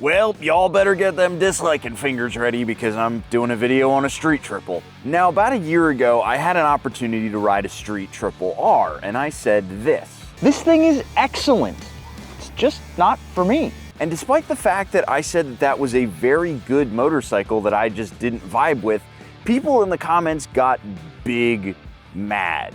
Well, y'all better get them disliking fingers ready because I'm doing a video on a street triple. Now, about a year ago, I had an opportunity to ride a street triple R, and I said this. This thing is excellent. It's just not for me. And despite the fact that I said that that was a very good motorcycle that I just didn't vibe with, people in the comments got big mad.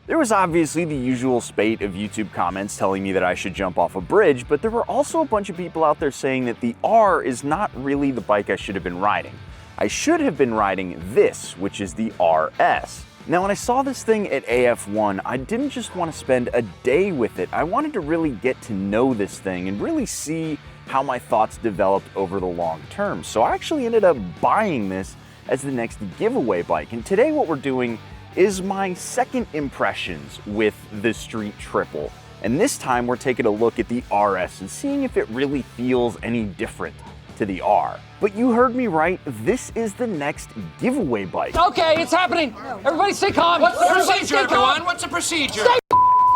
There was obviously the usual spate of YouTube comments telling me that I should jump off a bridge, but there were also a bunch of people out there saying that the R is not really the bike I should have been riding. I should have been riding this, which is the RS. Now, when I saw this thing at AF1, I didn't just want to spend a day with it. I wanted to really get to know this thing and really see how my thoughts developed over the long term. So I actually ended up buying this as the next giveaway bike. And today what we're doing is my second impressions with the Street Triple. And this time we're taking a look at the RS and seeing if it really feels any different to the R. But you heard me right, this is the next giveaway bike. Okay, it's happening. Everybody stay calm. What's the procedure, everyone? What's the procedure? Stay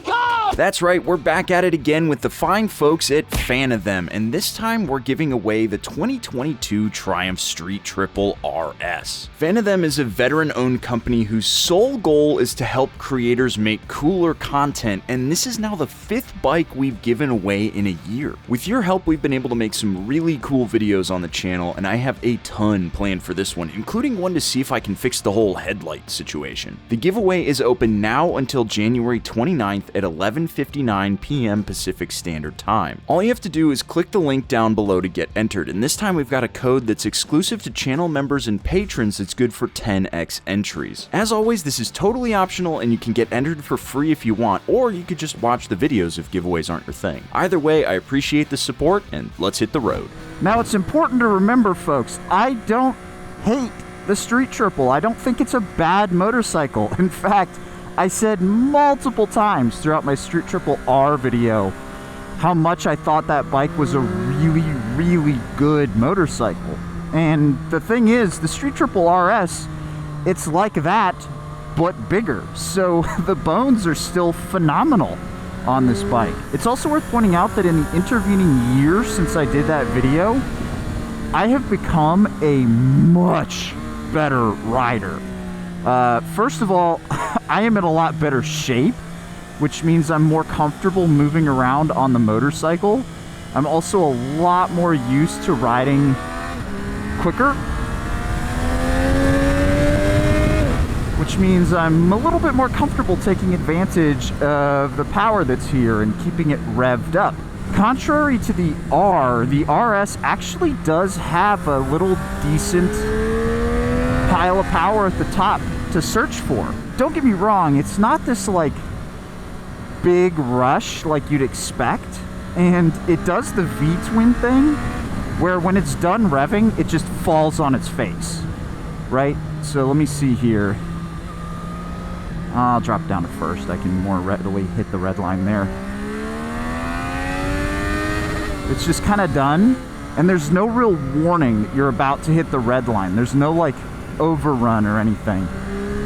calm! That's right, we're back at it again with the fine folks at Fan-O-Them, and this time we're giving away the 2022 Triumph Street Triple RS. Fan-O-Them is a veteran-owned company whose sole goal is to help creators make cooler content, and this is now the 5th bike we've given away in a year. With your help, we've been able to make some really cool videos on the channel, and I have a ton planned for this one, including one to see if I can fix the whole headlight situation. The giveaway is open now until January 29th at 11:59 p.m. Pacific Standard Time. All you have to do is click the link down below to get entered, and this time we've got a code that's exclusive to channel members and patrons that's good for 10x entries. As always, this is totally optional and you can get entered for free if you want, or you could just watch the videos if giveaways aren't your thing. Either way, I appreciate the support, and let's hit the road. Now, it's important to remember, folks, I don't hate the Street Triple. I don't think it's a bad motorcycle. In fact, I said multiple times throughout my Street Triple R video how much I thought that bike was a really, really good motorcycle. And the thing is, the Street Triple RS, it's like that, but bigger. So the bones are still phenomenal on this bike. It's also worth pointing out that in the intervening years since I did that video, I have become a much better rider. First of all, I am in a lot better shape, which means I'm more comfortable moving around on the motorcycle. I'm also a lot more used to riding quicker, which means I'm a little bit more comfortable taking advantage of the power that's here and keeping it revved up. Contrary to the R, the RS actually does have a little decent pile of power at the top to search for. Don't get me wrong, it's not this like big rush like you'd expect, and it does the V-twin thing where when it's done revving it just falls on its face, right? So let me see here. I'll drop down to first. I can more readily hit the red line there. It's just kind of done, and there's no real warning that you're about to hit the red line. There's no like overrun or anything.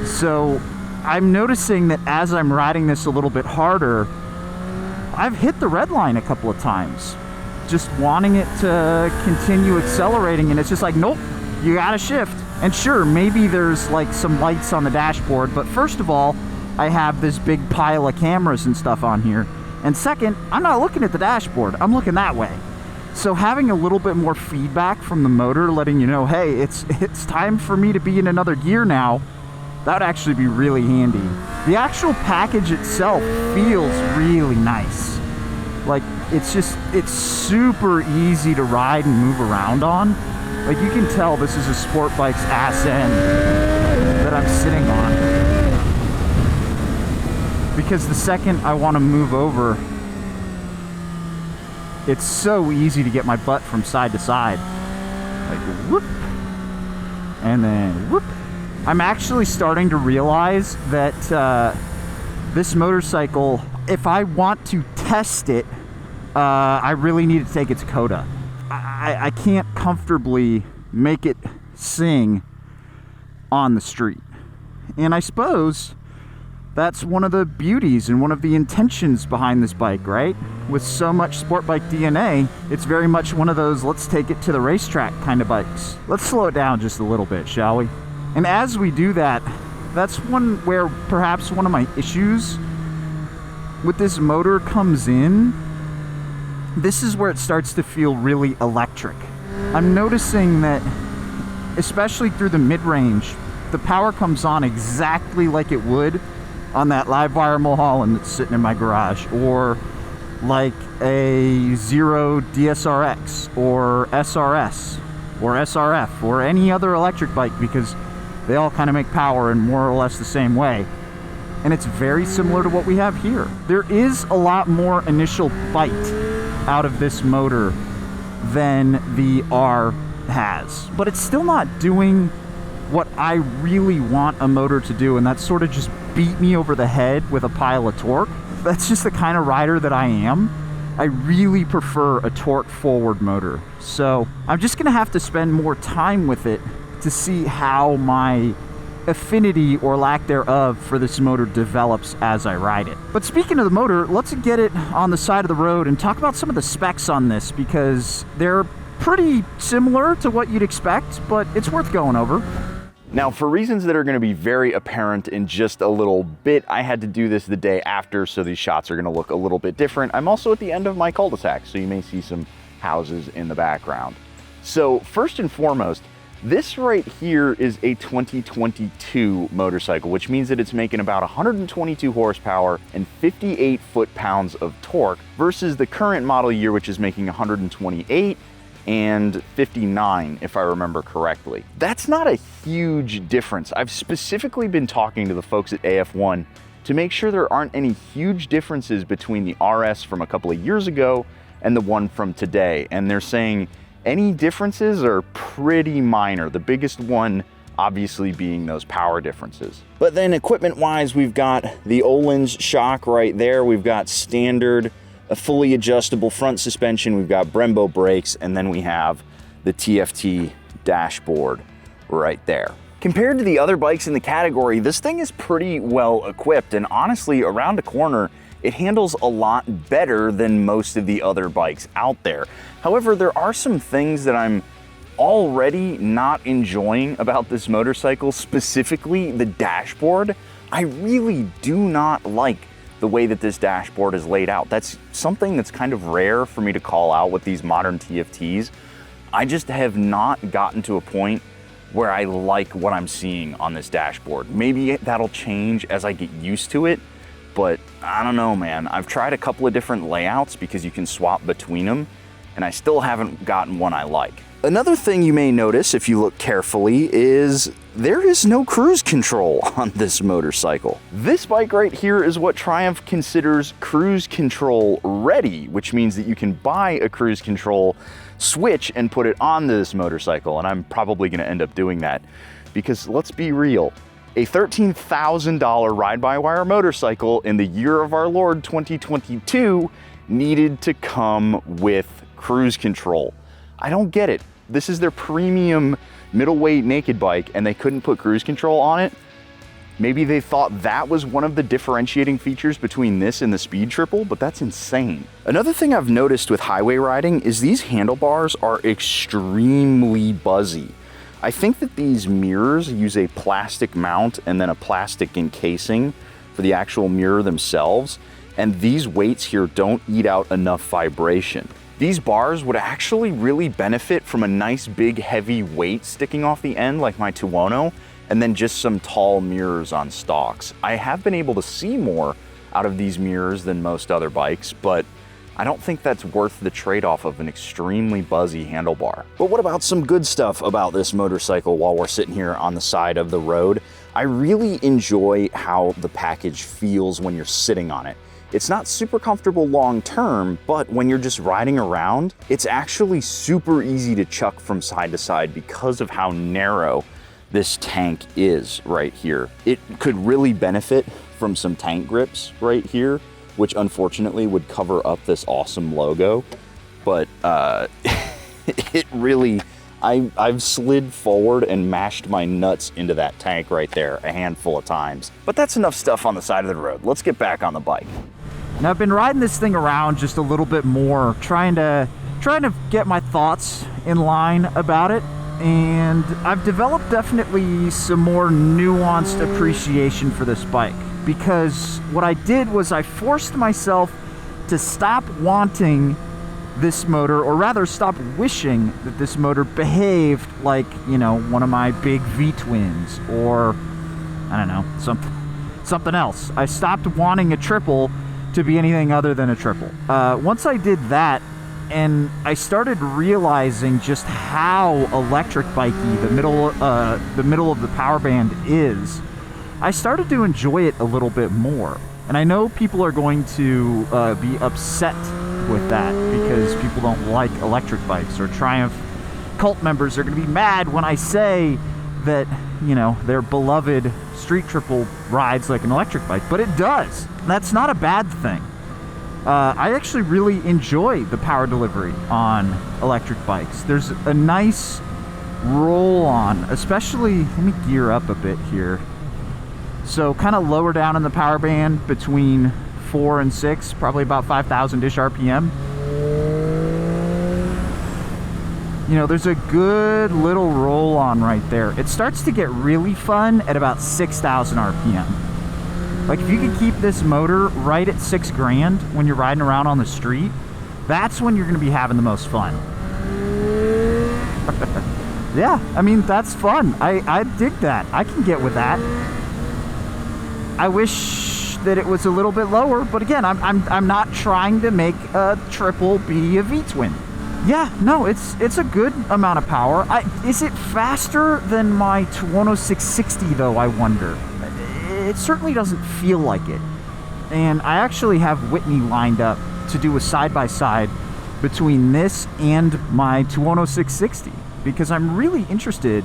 So I'm noticing that as I'm riding this a little bit harder, I've hit the red line a couple of times, just wanting it to continue accelerating, and it's just like, nope, you gotta shift. And sure, maybe there's like some lights on the dashboard, but first of all, I have this big pile of cameras and stuff on here, and second, I'm not looking at the dashboard, I'm looking that way. So having a little bit more feedback from the motor letting you know, hey, it's time for me to be in another gear now, that would actually be really handy. The actual package itself feels really nice. Like, it's super easy to ride and move around on. Like, you can tell this is a sport bike's ass end that I'm sitting on. Because the second I want to move over, it's so easy to get my butt from side to side. Like, whoop, and then whoop. I'm actually starting to realize that this motorcycle, if I want to test it, I really need to take it to COTA. I can't comfortably make it sing on the street. And I suppose That's one of the beauties and one of the intentions behind this bike, right? With so much sport bike DNA, it's very much one of those let's take it to the racetrack kind of bikes. Let's slow it down just a little bit, shall we? And as we do that, that's one where perhaps one of my issues with this motor comes in. This is where it starts to feel really electric. I'm noticing that, especially through the mid-range, the power comes on exactly like it would on that Livewire Mulholland that's sitting in my garage, or like a Zero DSRX or SRS or SRF or any other electric bike, because they all kind of make power in more or less the same way. And it's very similar to what we have here. There is a lot more initial bite out of this motor than the R has, but it's still not doing what I really want a motor to do, and that's sort of just beat me over the head with a pile of torque. That's just the kind of rider that I am. I really prefer a torque forward motor. So I'm just gonna have to spend more time with it to see how my affinity or lack thereof for this motor develops as I ride it. But speaking of the motor, let's get it on the side of the road and talk about some of the specs on this, because they're pretty similar to what you'd expect, but it's worth going over. Now, for reasons that are going to be very apparent in just a little bit, I had to do this the day after, so these shots are going to look a little bit different. I'm also at the end of my cul-de-sac, so you may see some houses in the background. So first and foremost, this right here is a 2022 motorcycle, which means that it's making about 122 horsepower and 58 foot-pounds of torque versus the current model year, which is making 128 and 59, if I remember correctly. That's not a huge difference. I've specifically been talking to the folks at AF1 to make sure there aren't any huge differences between the RS from a couple of years ago and the one from today. And they're saying any differences are pretty minor. The biggest one obviously being those power differences. But then equipment-wise, we've got the Öhlins shock right there. We've got standard a fully adjustable front suspension, we've got Brembo brakes, and then we have the TFT dashboard right there. Compared to the other bikes in the category, this thing is pretty well equipped, and honestly, around a corner, it handles a lot better than most of the other bikes out there. However, there are some things that I'm already not enjoying about this motorcycle, specifically the dashboard. I really do not like the way that this dashboard is laid out. That's something that's kind of rare for me to call out with these modern TFTs. I just have not gotten to a point where I like what I'm seeing on this dashboard. Maybe that'll change as I get used to it, but I don't know, man. I've tried a couple of different layouts because you can swap between them, and I still haven't gotten one I like. Another thing you may notice if you look carefully is there is no cruise control on this motorcycle. This bike right here is what Triumph considers cruise control ready, which means that you can buy a cruise control switch and put it on this motorcycle, and I'm probably gonna end up doing that because let's be real, a $13,000 ride-by-wire motorcycle in the year of our Lord 2022 needed to come with cruise control. I don't get it. This is their premium middleweight naked bike and they couldn't put cruise control on it. Maybe they thought that was one of the differentiating features between this and the Speed Triple, but that's insane. Another thing I've noticed with highway riding is these handlebars are extremely buzzy. I think that these mirrors use a plastic mount and then a plastic encasing for the actual mirror themselves, and these weights here don't eat out enough vibration. These bars would actually really benefit from a nice big heavy weight sticking off the end like my Tuono, and then just some tall mirrors on stalks. I have been able to see more out of these mirrors than most other bikes, but I don't think that's worth the trade-off of an extremely buzzy handlebar. But what about some good stuff about this motorcycle while we're sitting here on the side of the road? I really enjoy how the package feels when you're sitting on it. It's not super comfortable long term, but when you're just riding around, it's actually super easy to chuck from side to side because of how narrow this tank is right here. It could really benefit from some tank grips right here, which unfortunately would cover up this awesome logo, but it really, I've slid forward and mashed my nuts into that tank right there a handful of times. But that's enough stuff on the side of the road. Let's get back on the bike. Now I've been riding this thing around just a little bit more, trying to get my thoughts in line about it, and I've developed definitely some more nuanced appreciation for this bike, because what I did was I forced myself to stop wanting this motor, or rather stop wishing that this motor behaved like, you know, one of my big V-twins, or I don't know, something else. I stopped wanting a triple to be anything other than a triple. Once I did that, and I started realizing just how electric bikey the middle of the power band is, I started to enjoy it a little bit more. And I know people are going to be upset with that because people don't like electric bikes, or Triumph cult members are going to be mad when I say that, you know, their beloved street triple rides like an electric bike, but it does. That's not a bad thing. I actually really enjoy the power delivery on electric bikes. There's a nice roll on, especially, let me gear up a bit here. So kind of lower down in the power band between 4 and 6, probably about 5,000-ish RPM. You know, there's a good little roll on right there. It starts to get really fun at about 6,000 RPM. Like if you can keep this motor right at 6 grand when you're riding around on the street, that's when you're going to be having the most fun. Yeah, I mean, that's fun. I dig that. I can get with that. I wish that it was a little bit lower, but again, I'm not trying to make a triple be a V-twin. Yeah, no, it's a good amount of power. Is it faster than my Tuono 660 though, I wonder? It certainly doesn't feel like it. And I actually have Whitney lined up to do a side-by-side between this and my Tuono 660, because I'm really interested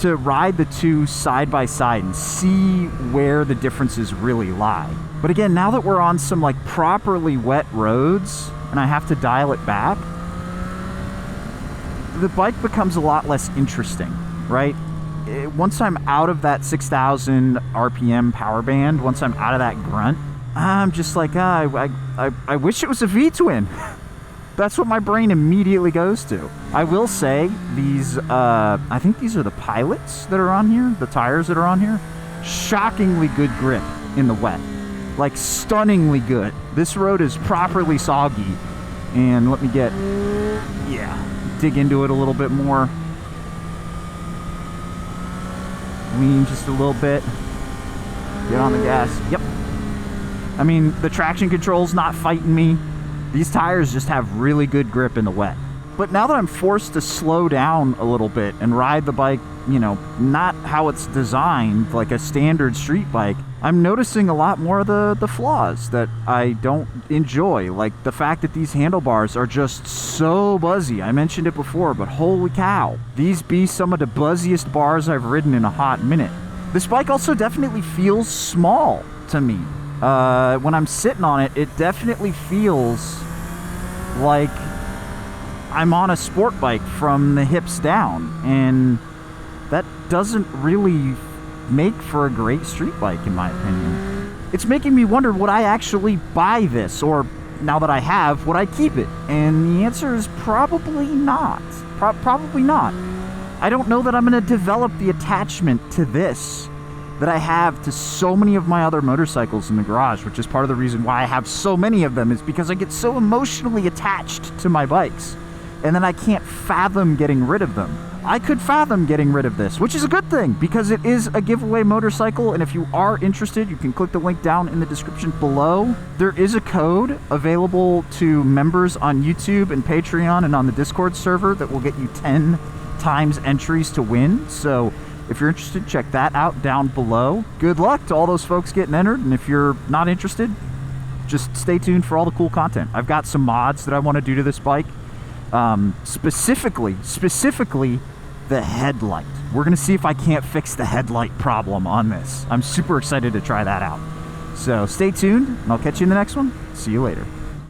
to ride the two side by side and see where the differences really lie. But again, now that we're on some like properly wet roads and I have to dial it back, the bike becomes a lot less interesting, right? Once I'm out of that 6,000 RPM power band, once I'm out of that grunt, I'm just like, I wish it was a V-twin. That's what my brain immediately goes to. I will say these, I think these are the pilots that are on here, the tires that are on here. Shockingly good grip in the wet. Like stunningly good. This road is properly soggy. And let me dig into it a little bit more. Lean just a little bit. Get on the gas. Yep. I mean, the traction control's not fighting me. These tires just have really good grip in the wet. But now that I'm forced to slow down a little bit and ride the bike, you know, not how it's designed, like a standard street bike, I'm noticing a lot more of the flaws that I don't enjoy. Like the fact that these handlebars are just so buzzy. I mentioned it before, but holy cow. These be some of the buzziest bars I've ridden in a hot minute. This bike also definitely feels small to me. When I'm sitting on it, it definitely feels like I'm on a sport bike from the hips down, and that doesn't really make for a great street bike in my opinion. It's making me wonder, would I actually buy this, or now that I have, would I keep it? And the answer is probably not. Probably not. I don't know that I'm going to develop the attachment to this that I have to so many of my other motorcycles in the garage, which is part of the reason why I have so many of them, is because I get so emotionally attached to my bikes, and then I can't fathom getting rid of them. I could fathom getting rid of this, which is a good thing, because it is a giveaway motorcycle, and if you are interested, you can click the link down in the description below. There is a code available to members on YouTube and Patreon and on the Discord server that will get you 10 times entries to win, so if you're interested, check that out down below. Good luck to all those folks getting entered, and if you're not interested, just stay tuned for all the cool content. I've got some mods that I want to do to this bike. Specifically the headlight. We're gonna see if I can't fix the headlight problem on this. I'm super excited to try that out. So stay tuned, and I'll catch you in the next one. See you later.